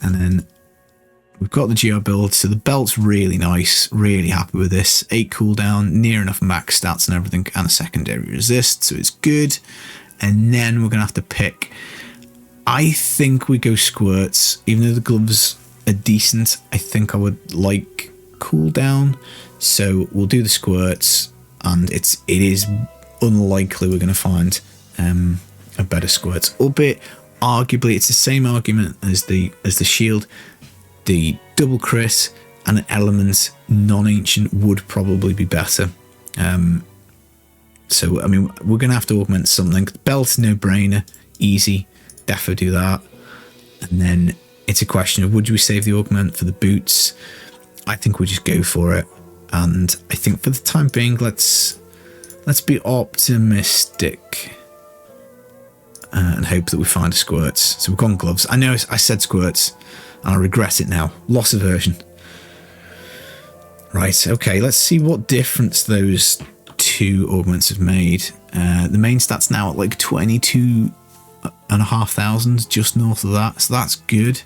And then we've got the GR build, so the belt's really nice, really happy with this. 8 cooldown, near enough max stats and everything, and a secondary resist, so it's good. And then we're going to have to pick... I think we go squirts, even though the gloves are decent. I think I would like cooldown, so we'll do the squirts, and it is unlikely we're going to find a better squirts, albeit arguably it's the same argument as the shield. The double crit and an element non-ancient would probably be better. So I mean, we're going to have to augment something. Belt, no brainer, easy, defo do that. And then it's a question of, would we save the augment for the boots? I think we'll just go for it. And I think for the time being, let's be optimistic and hope that we find a squirts. So we've gone gloves. I know I said squirts and I regret it now. Loss aversion. Right, okay, let's see what difference those 2 augments have made. The main stat's now at like 22,500, just north of that, so that's good.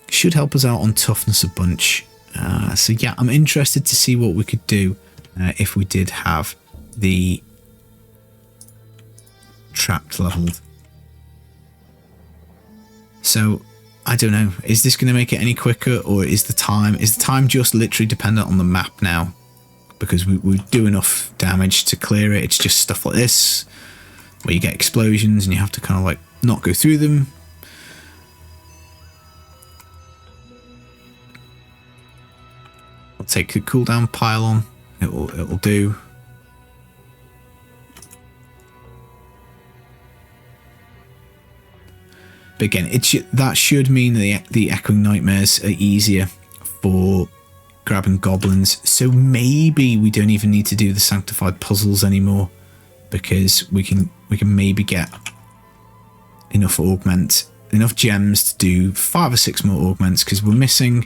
Should help us out on toughness a bunch. So yeah, I'm interested to see what we could do if we did have the trapped leveled. So I don't know. Is this going to make it any quicker, or is the time just literally dependent on the map now? Because we do enough damage to clear it. It's just stuff like this where you get explosions and you have to kind of like not go through them. I'll take the cooldown pylon. It'll do. But again, that should mean the echoing nightmares are easier for grabbing goblins. So maybe we don't even need to do the sanctified puzzles anymore, because we can maybe get enough gems to do 5 or 6 more augments, because we're missing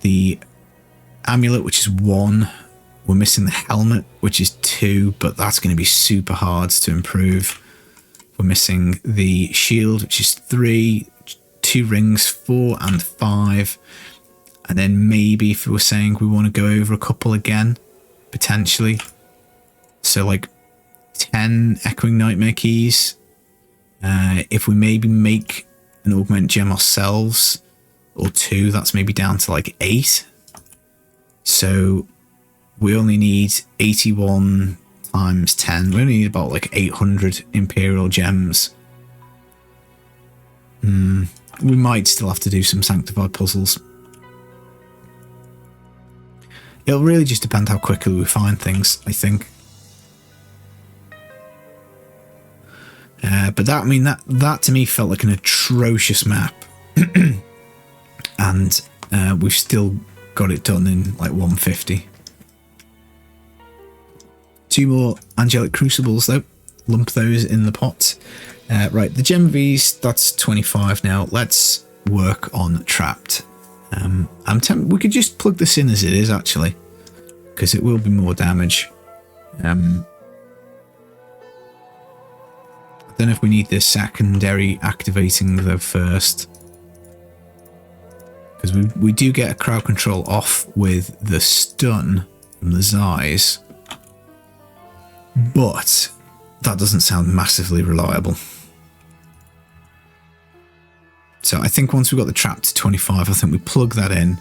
the amulet, which is 1. We're missing the helmet, which is 2, but that's going to be super hard to improve. We're missing the shield, which is 3, 2 rings, 4 and 5. And then maybe if we were saying we want to go over a couple again, potentially. So like 10 echoing nightmare keys. If we maybe make an augment gem ourselves, or 2, that's maybe down to like 8. So we only need 81 times 10. We only need about like 800 Imperial gems. We might still have to do some sanctified puzzles. It'll really just depend how quickly we find things, I think. But that to me felt like an atrocious map. And we've still got it done in like 150. 2 more angelic crucibles though. Lump those in the pot. Right, the gem V's, that's 25 now. Let's work on trapped. We could just plug this in as it is actually, because it will be more damage. I don't know if we need this secondary activating though first, because we do get a crowd control off with the stun from the Zais, but that doesn't sound massively reliable. So I think once we've got the trap to 25, I think we plug that in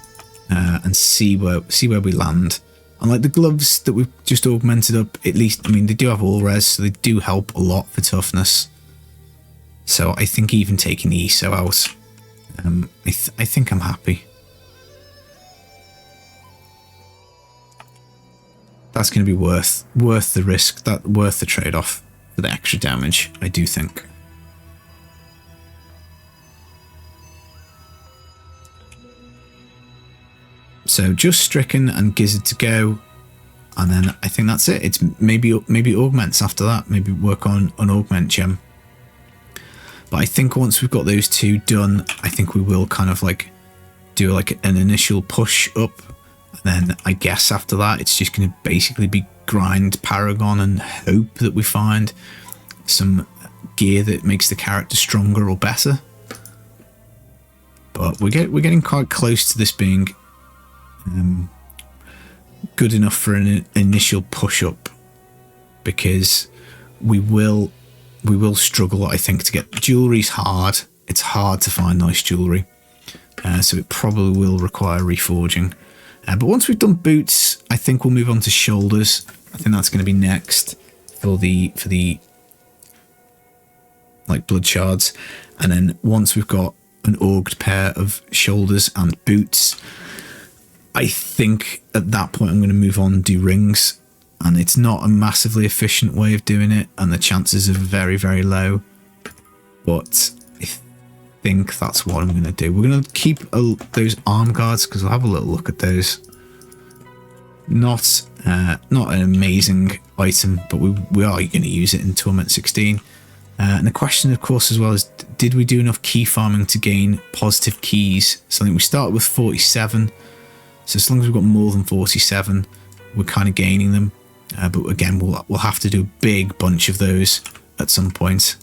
and see where we land. And like the gloves that we've just augmented up, at least, I mean, they do have all res, so they do help a lot for toughness. So I think even taking the ESO out, I think I'm happy. That's going to be worth the risk, worth the trade-off for the extra damage, I do think. So just Stricken and Gizzard to go, and then I think that's it. It's maybe augments after that. Maybe work on an augment gem. But I think once we've got those 2 done, I think we will kind of like do like an initial push up, and then I guess after that it's just going to basically be grind Paragon and hope that we find some gear that makes the character stronger or better. But we're getting quite close to this being good enough for an initial push up, because we will struggle, I think, to get jewelry's hard. It's hard to find nice jewelry, so it probably will require reforging. But once we've done boots, I think we'll move on to shoulders. I think that's going to be next for the like blood shards, and then once we've got an auged pair of shoulders and boots, I think at that point I'm going to move on and do rings, and it's not a massively efficient way of doing it, and the chances are very, very low, but I think that's what I'm going to do. We're going to keep those arm guards, because I'll have a little look at those. Not an amazing item, but we are going to use it in Torment 16. And the question, of course, as well is, did we do enough key farming to gain positive keys? So I think we started with 47. So as long as we've got more than 47, we're kind of gaining them. But again, we'll have to do a big bunch of those at some point,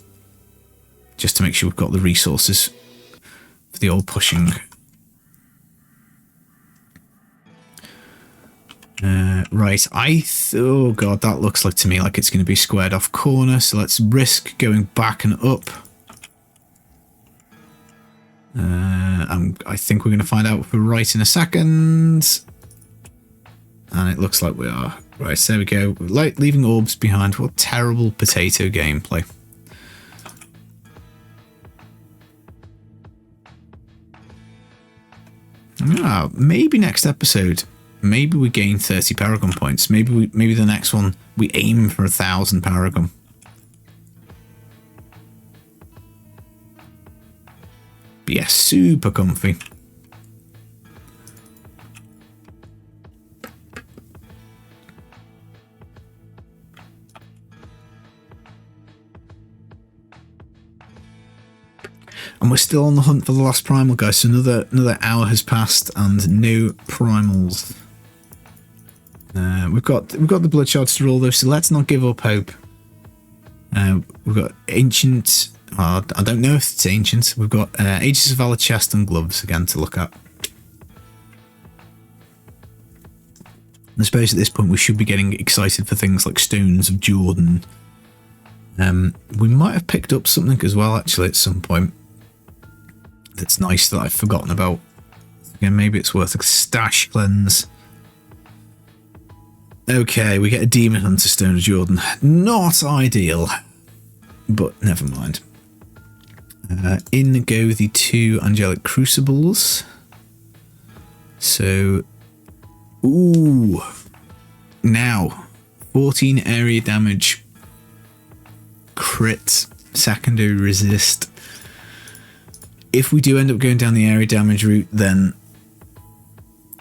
just to make sure we've got the resources for the old pushing. Right, oh god, that looks like to me like it's going to be squared off corner. So let's risk going back and up. I think we're going to find out if we're right in a second. And it looks like we are. Right, so there we go. Like leaving orbs behind. What terrible potato gameplay. Maybe next episode, maybe we gain 30 Paragon points. Maybe the next one we aim for 1,000 Paragon. But yeah, super comfy. And we're still on the hunt for the last primal, guys. So another hour has passed and no primals. We've got the blood shards to roll though, so let's not give up hope. We've got ancient. I don't know if it's ancient. We've got Aegis of Valor chest and gloves again to look at. I suppose at this point we should be getting excited for things like Stones of Jordan. We might have picked up something as well actually at some point. That's nice that I've forgotten about. Again, maybe it's worth a stash cleanse. Okay, we get a Demon Hunter Stone of Jordan. Not ideal, but never mind. In go the 2 angelic crucibles. So, ooh, now 14 area damage, crit, secondary resist. If we do end up going down the area damage route, then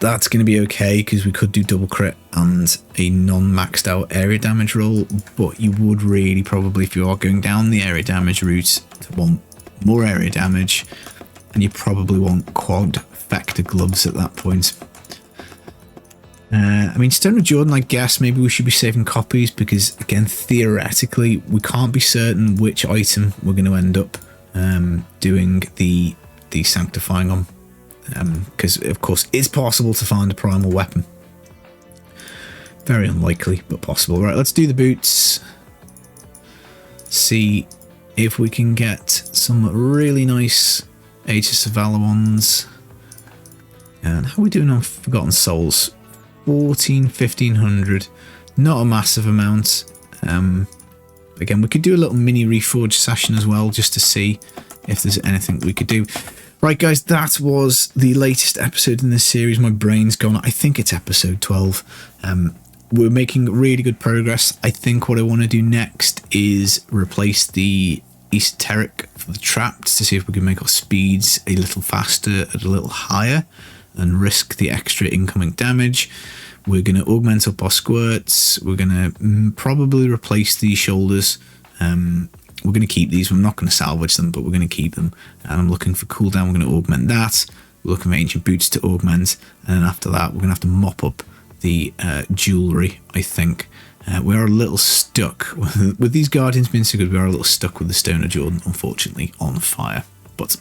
that's going to be okay because we could do double crit and a non-maxed out area damage roll, but you would really probably, if you are going down the area damage route, want more area damage, and you probably want quad vector gloves at that point. I mean, Stone of Jordan, I guess maybe we should be saving copies because, again, theoretically, we can't be certain which item we're going to end up doing the sanctifying on, because of course it's possible to find a primal weapon. Very unlikely, but possible. Right, let's do the boots. See if we can get some really nice Aegis of Valor ones. And how are we doing on Forgotten Souls? 1500, not a massive amount. Again, we could do a little mini reforge session as well, just to see if there's anything we could do. Right, guys, that was the latest episode in this series. My brain's gone. I think it's episode 12. We're making really good progress. I think what I want to do next is replace the esoteric for the trapped to see if we can make our speeds a little faster and a little higher and risk the extra incoming damage. We're going to augment up our squirts. We're going to probably replace these shoulders. We're going to keep these. We're not going to salvage them, but we're going to keep them. And I'm looking for cooldown. We're going to augment that. We're looking for ancient boots to augment. And then after that, we're going to have to mop up the jewellery, I think. We are a little stuck. With these guardians being so good, we are a little stuck with the Stone of Jordan, unfortunately, on fire. But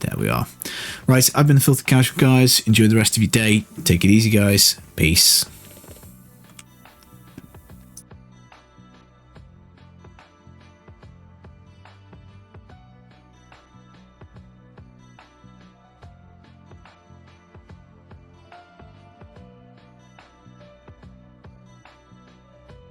there we are. Right, I've been the Filthy Casual, guys. Enjoy the rest of your day. Take it easy, guys. Peace.